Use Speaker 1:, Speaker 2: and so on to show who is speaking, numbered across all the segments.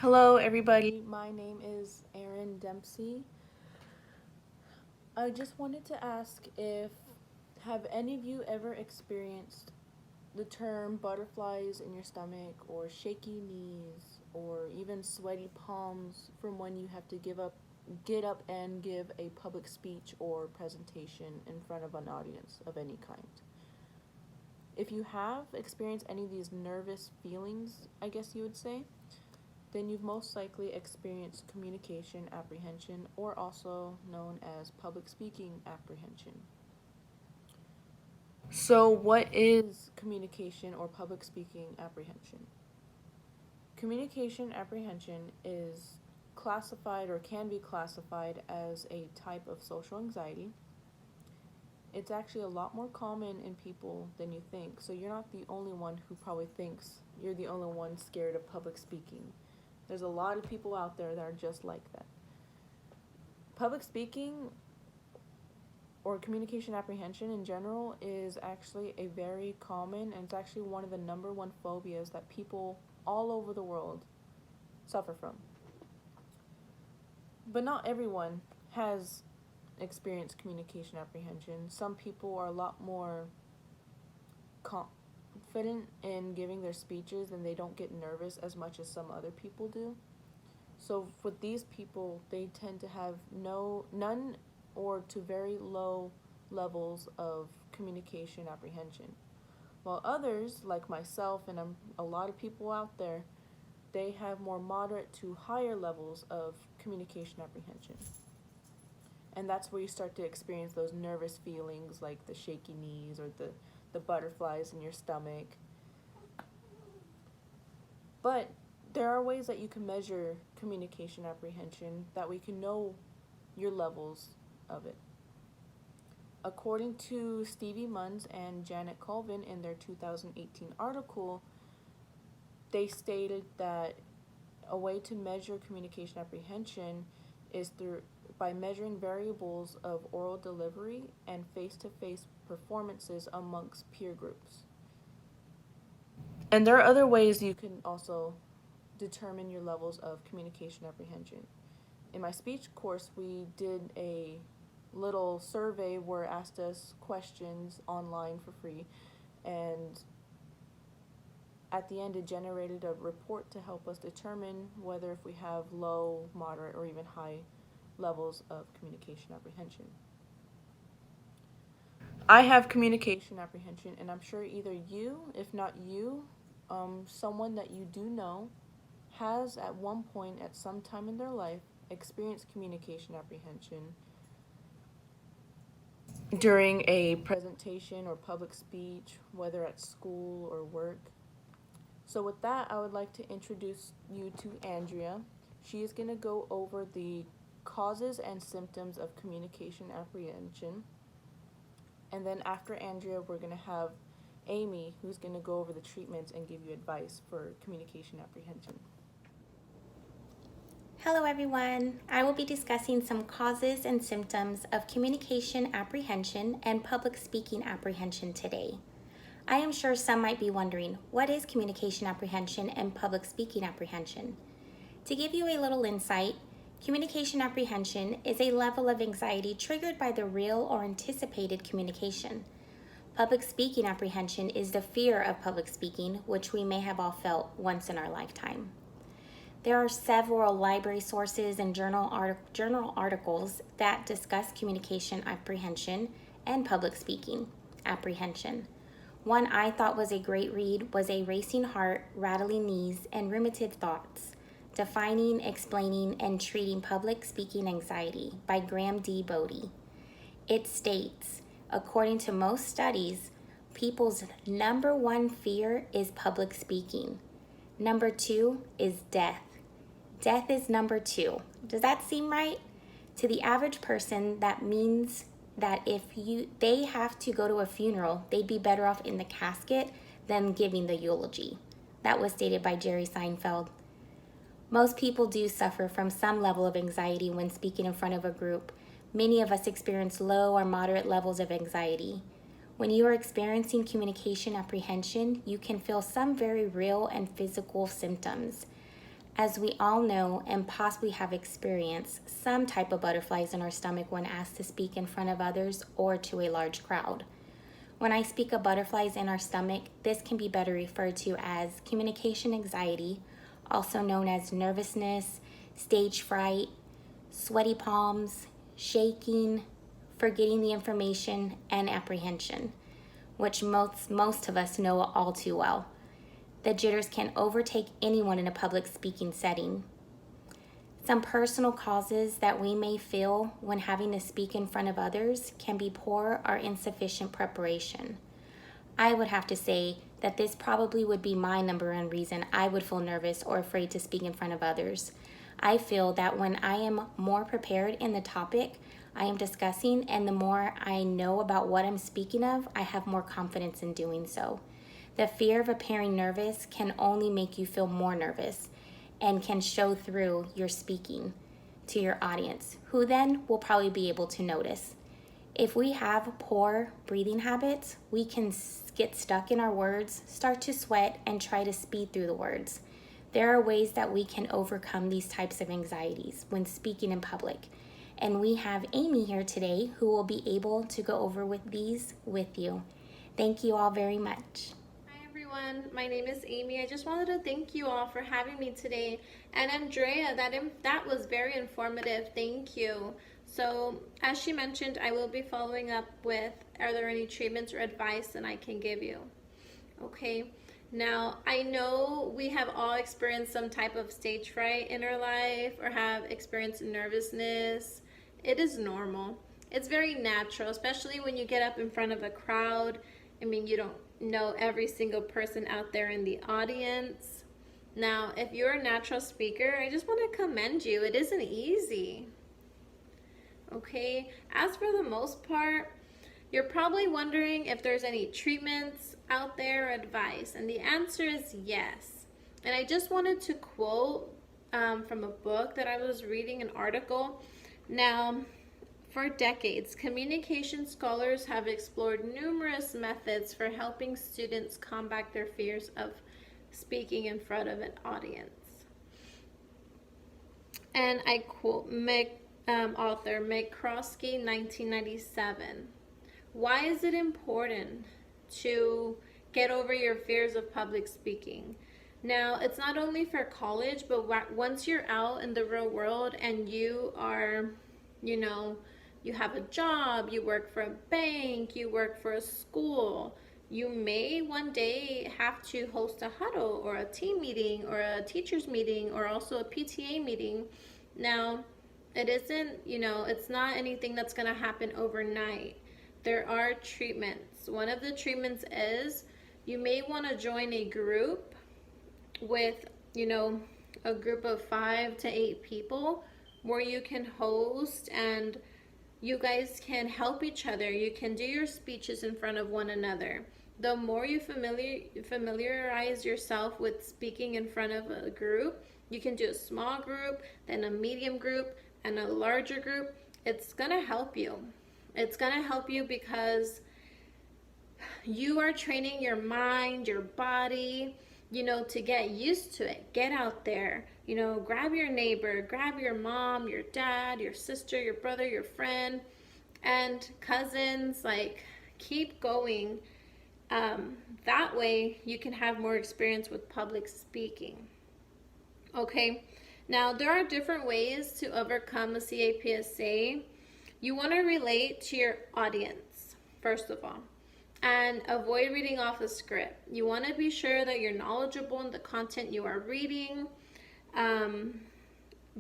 Speaker 1: Hello, everybody. My name is Erin Dempsey. I just wanted to ask if have any of you ever experienced the term butterflies in your stomach or shaky knees or even sweaty palms from when you have to get up and give a public speech or presentation in front of an audience of any kind? If you have experienced any of these nervous feelings, I guess you would say, then you've most likely experienced communication apprehension, or also known as public speaking apprehension. So, what is communication or public speaking apprehension? Communication apprehension is classified or can be classified as a type of social anxiety. It's actually a lot more common in people than you think, so you're not the only one who probably thinks you're the only one scared of public speaking. There's a lot of people out there that are just like that. Public speaking or communication apprehension in general is actually a very common, and it's actually one of the number one phobias that people all over the world suffer from. But not everyone has experienced communication apprehension. Some people are a lot more confident in giving their speeches and they don't get nervous as much as some other people do. So with these people, they tend to have none or to very low levels of communication apprehension. While others, like myself and a lot of people out there, they have more moderate to higher levels of communication apprehension. And that's where you start to experience those nervous feelings like the shaky knees or the butterflies in your stomach. But there are ways that you can measure communication apprehension that we can know your levels of it. According to Stevie Munns and Janet Colvin in their 2018 article, they stated that a way to measure communication apprehension is by measuring variables of oral delivery and face-to-face performances amongst peer groups. And there are other ways you can also determine your levels of communication apprehension. In my speech course, we did a little survey where it asked us questions online for free, and at the end it generated a report to help us determine whether if we have low, moderate, or even high levels of communication apprehension. I have communication apprehension, and I'm sure either you, if not you, someone that you do know has at one point at some time in their life experienced communication apprehension during a presentation or public speech, whether at school or work. So with that, I would like to introduce you to Andrea. She is going to go over the causes and symptoms of communication apprehension. And then after Andrea, we're going to have Amy, who's going to go over the treatments and give you advice for communication apprehension.
Speaker 2: Hello everyone. I will be discussing some causes and symptoms of communication apprehension and public speaking apprehension today. I am sure some might be wondering, what is communication apprehension and public speaking apprehension? To give you a little insight, communication apprehension is a level of anxiety triggered by the real or anticipated communication. Public speaking apprehension is the fear of public speaking, which we may have all felt once in our lifetime. There are several library sources and journal articles that discuss communication apprehension and public speaking apprehension. One I thought was a great read was A Racing Heart, Rattling Knees, and Ruminative Thoughts, Defining, Explaining, and Treating Public Speaking Anxiety by Graham D. Bodie. It states, according to most studies, people's number one fear is public speaking. Number 2 is death. Death is number 2. Does that seem right? To the average person, that means that if they have to go to a funeral, they'd be better off in the casket than giving the eulogy. That was stated by Jerry Seinfeld. Most people do suffer from some level of anxiety when speaking in front of a group. Many of us experience low or moderate levels of anxiety. When you are experiencing communication apprehension, you can feel some very real and physical symptoms. As we all know and possibly have experienced some type of butterflies in our stomach when asked to speak in front of others or to a large crowd. When I speak of butterflies in our stomach, this can be better referred to as communication anxiety, also known as nervousness, stage fright, sweaty palms, shaking, forgetting the information, and apprehension, which most of us know all too well. The jitters can overtake anyone in a public speaking setting. Some personal causes that we may feel when having to speak in front of others can be poor or insufficient preparation. I would have to say that this probably would be my number one reason I would feel nervous or afraid to speak in front of others. I feel that when I am more prepared in the topic I am discussing and the more I know about what I'm speaking of, I have more confidence in doing so. The fear of appearing nervous can only make you feel more nervous and can show through your speaking to your audience, who then will probably be able to notice. If we have poor breathing habits, we can get stuck in our words, start to sweat, and try to speed through the words. There are ways that we can overcome these types of anxieties when speaking in public. And we have Amy here today who will be able to go over with these with you. Thank you all very much.
Speaker 3: Hi everyone, my name is Amy. I just wanted to thank you all for having me today. And Andrea, that was very informative. Thank you. So as she mentioned, I will be following up with, are there any treatments or advice that I can give you? Okay. Now, I know we have all experienced some type of stage fright in our life or have experienced nervousness. It is normal. It's very natural, especially when you get up in front of a crowd. I mean, you don't know every single person out there in the audience. Now, if you're a natural speaker, I just want to commend you. It isn't easy. Okay, as for the most part, you're probably wondering if there's any treatments out there or advice, and the answer is yes. And I just wanted to quote from a book that I was reading, an article. Now, for decades, communication scholars have explored numerous methods for helping students combat their fears of speaking in front of an audience. And I quote author Meg Krosky, 1997. Why is it important to get over your fears of public speaking? Now, it's not only for college, but once you're out in the real world and you are, you have a job, you work for a bank, you work for a school, you may one day have to host a huddle or a team meeting or a teacher's meeting or also a PTA meeting. Now, it isn't, it's not anything that's going to happen overnight. There are treatments. One of the treatments is you may want to join a group with, a group of 5 to 8 people where you can host and you guys can help each other. You can do your speeches in front of one another. The more you familiarize yourself with speaking in front of a group, you can do a small group, then a medium group, and a larger group. It's going to help you. It's going to help you because you are training your mind, your body, to get used to it. Get out there, grab your neighbor, grab your mom, your dad, your sister, your brother, your friend, and cousins, keep going. That way you can have more experience with public speaking. Okay. Now, there are different ways to overcome a CAPSA. You want to relate to your audience, first of all, and avoid reading off a script. You want to be sure that you're knowledgeable in the content you are reading.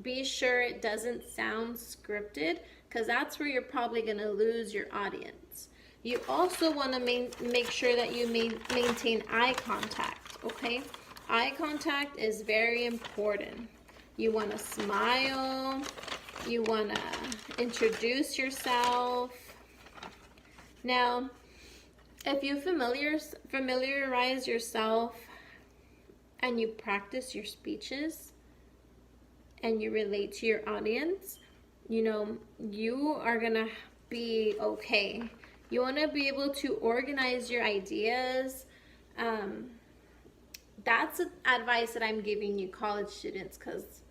Speaker 3: Be sure it doesn't sound scripted, because that's where you're probably going to lose your audience. You also want to make sure that you maintain eye contact, okay? Eye contact is very important. You want to smile. You want to introduce yourself. Now, if you familiarize yourself and you practice your speeches and you relate to your audience, you are going to be okay. You want to be able to organize your ideas. that's advice that I'm giving you college students, because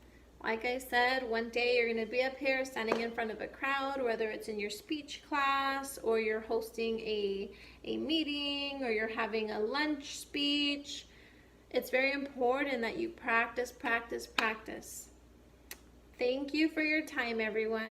Speaker 3: like I said, one day you're going to be up here standing in front of a crowd, whether it's in your speech class or you're hosting a meeting or you're having a lunch speech. It's very important that you practice, practice, practice. Thank you for your time, everyone.